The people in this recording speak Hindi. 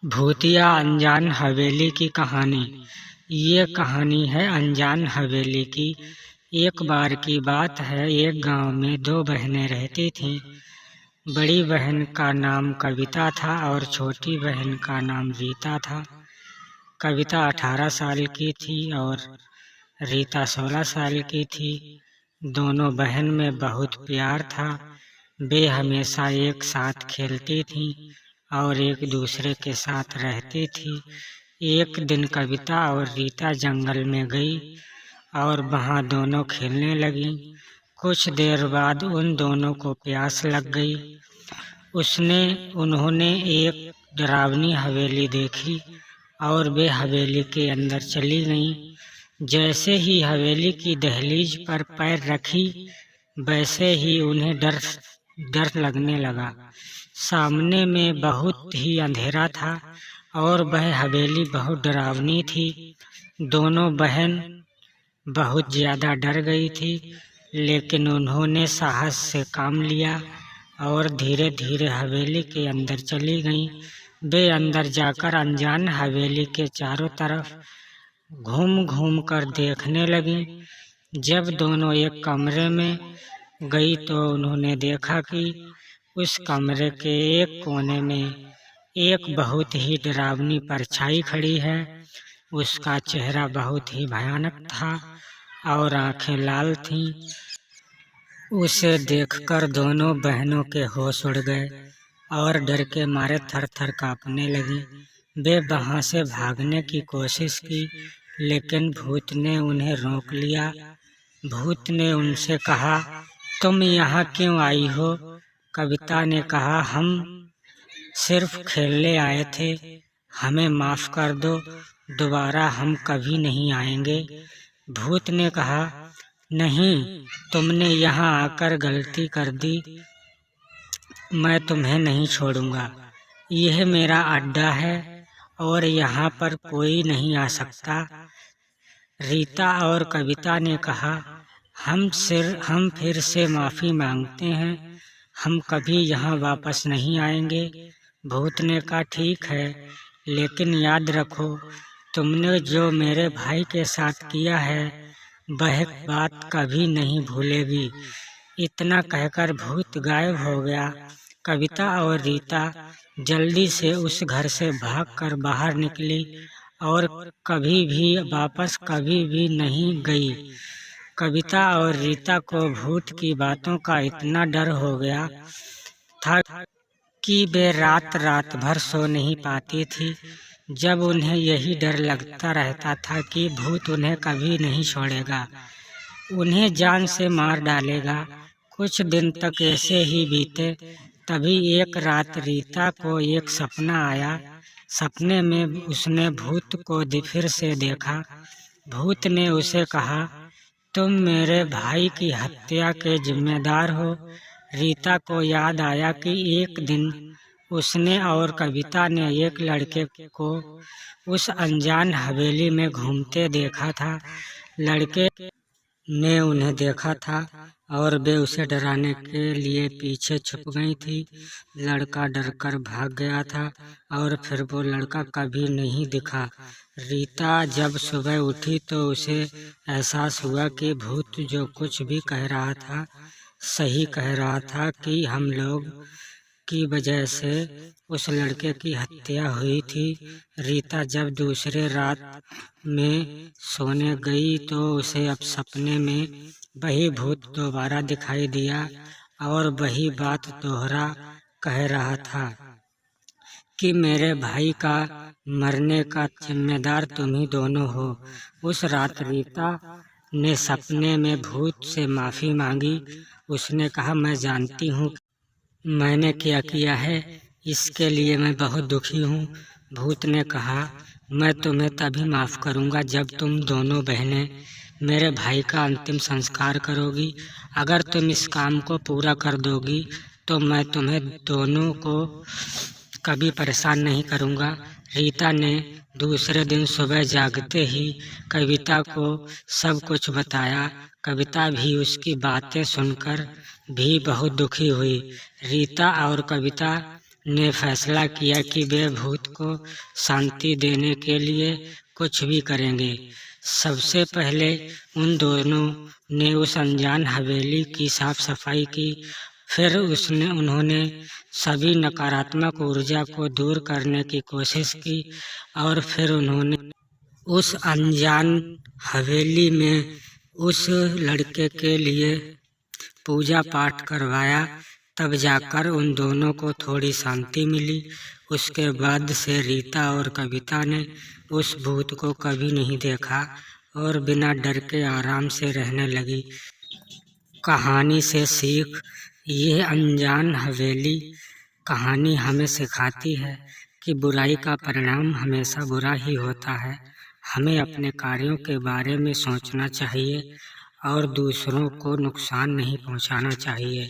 भूतिया अनजान हवेली की कहानी। ये कहानी है अनजान हवेली की। एक बार की बात है, एक गांव में दो बहनें रहती थीं। बड़ी बहन का नाम कविता था और छोटी बहन का नाम रीता था। कविता 18 साल की थी और रीता 16 साल की थी। दोनों बहन में बहुत प्यार था। वे हमेशा एक साथ खेलती थीं और एक दूसरे के साथ रहती थी। एक दिन कविता और रीता जंगल में गई और वहां दोनों खेलने लगी। कुछ देर बाद उन दोनों को प्यास लग गई। उन्होंने एक डरावनी हवेली देखी और वे हवेली के अंदर चली गईं। जैसे ही हवेली की दहलीज पर पैर रखी, वैसे ही उन्हें डर लगने लगा। सामने में बहुत ही अंधेरा था और वह हवेली बहुत डरावनी थी। दोनों बहन बहुत ज्यादा डर गई थी, लेकिन उन्होंने साहस से काम लिया और धीरे धीरे हवेली के अंदर चली गईं। वे अंदर जाकर अनजान हवेली के चारों तरफ घूम घूम कर देखने लगी। जब दोनों एक कमरे में गई तो उन्होंने देखा कि उस कमरे के एक कोने में एक बहुत ही डरावनी परछाई खड़ी है। उसका चेहरा बहुत ही भयानक था और आंखें लाल थीं। उसे देखकर दोनों बहनों के होश उड़ गए और डर के मारे थर थर कांपने लगी। वे वहां से भागने की कोशिश की, लेकिन भूत ने उन्हें रोक लिया। भूत ने उनसे कहा, तुम यहाँ क्यों आई हो? कविता ने कहा, हम सिर्फ खेलने आए थे, हमें माफ कर दो, दोबारा हम कभी नहीं आएंगे। भूत ने कहा, नहीं, तुमने यहाँ आकर गलती कर दी, मैं तुम्हें नहीं छोड़ूंगा। यह मेरा अड्डा है और यहाँ पर कोई नहीं आ सकता। रीता और कविता ने कहा, हम फिर से माफी मांगते हैं, हम कभी यहाँ वापस नहीं आएंगे। भूत ने कहा, ठीक है, लेकिन याद रखो, तुमने जो मेरे भाई के साथ किया है वह बात कभी नहीं भूलेगी। इतना कहकर भूत गायब हो गया। कविता और रीता जल्दी से उस घर से भागकर बाहर निकली और कभी भी नहीं गई। कविता और रीता को भूत की बातों का इतना डर हो गया था कि वे रात भर सो नहीं पाती थी। जब उन्हें यही डर लगता रहता था कि भूत उन्हें कभी नहीं छोड़ेगा, उन्हें जान से मार डालेगा। कुछ दिन तक ऐसे ही बीते। तभी एक रात रीता को एक सपना आया। सपने में उसने भूत को फिर से देखा। भूत ने उसे कहा, तुम मेरे भाई की हत्या के जिम्मेदार हो। रीता को याद आया कि एक दिन उसने और कविता ने एक लड़के को उस अनजान हवेली में घूमते देखा था। लड़के ने उन्हें देखा था और वे उसे डराने के लिए पीछे छुप गई थी। लड़का डरकर भाग गया था और फिर वो लड़का कभी नहीं दिखा। रीता जब सुबह उठी तो उसे एहसास हुआ कि भूत जो कुछ भी कह रहा था सही कह रहा था, कि हम लोग की वजह से उस लड़के की हत्या हुई थी। रीता जब दूसरे रात में सोने गई तो उसे अब सपने में वही भूत दोबारा दिखाई दिया और वही बात दोहरा कह रहा था कि मेरे भाई का मरने का जिम्मेदार तुम ही दोनों हो। उस रात रीता ने सपने में भूत से माफी मांगी। उसने कहा, मैं जानती हूँ मैंने क्या किया है, इसके लिए मैं बहुत दुखी हूँ। भूत ने कहा, मैं तुम्हें तभी माफ करूँगा जब तुम दोनों बहनें मेरे भाई का अंतिम संस्कार करोगी। अगर तुम इस काम को पूरा कर दोगी तो मैं तुम्हें दोनों को कभी परेशान नहीं करूँगा। रीता ने दूसरे दिन सुबह जागते ही कविता को सब कुछ बताया। कविता भी उसकी बातें सुनकर भी बहुत दुखी हुई। रीता और कविता ने फैसला किया कि वे भूत को शांति देने के लिए कुछ भी करेंगे। सबसे पहले उन दोनों ने उस अनजान हवेली की साफ सफाई की। फिर उन्होंने सभी नकारात्मक ऊर्जा को दूर करने की कोशिश की और फिर उन्होंने उस अनजान हवेली में उस लड़के के लिए पूजा पाठ करवाया। तब जाकर उन दोनों को थोड़ी शांति मिली। उसके बाद से रीता और कविता ने उस भूत को कभी नहीं देखा और बिना डर के आराम से रहने लगी। कहानी से सीख। ये अनजान हवेली कहानी हमें सिखाती है कि बुराई का परिणाम हमेशा बुरा ही होता है। हमें अपने कार्यों के बारे में सोचना चाहिए और दूसरों को नुकसान नहीं पहुंचाना चाहिए।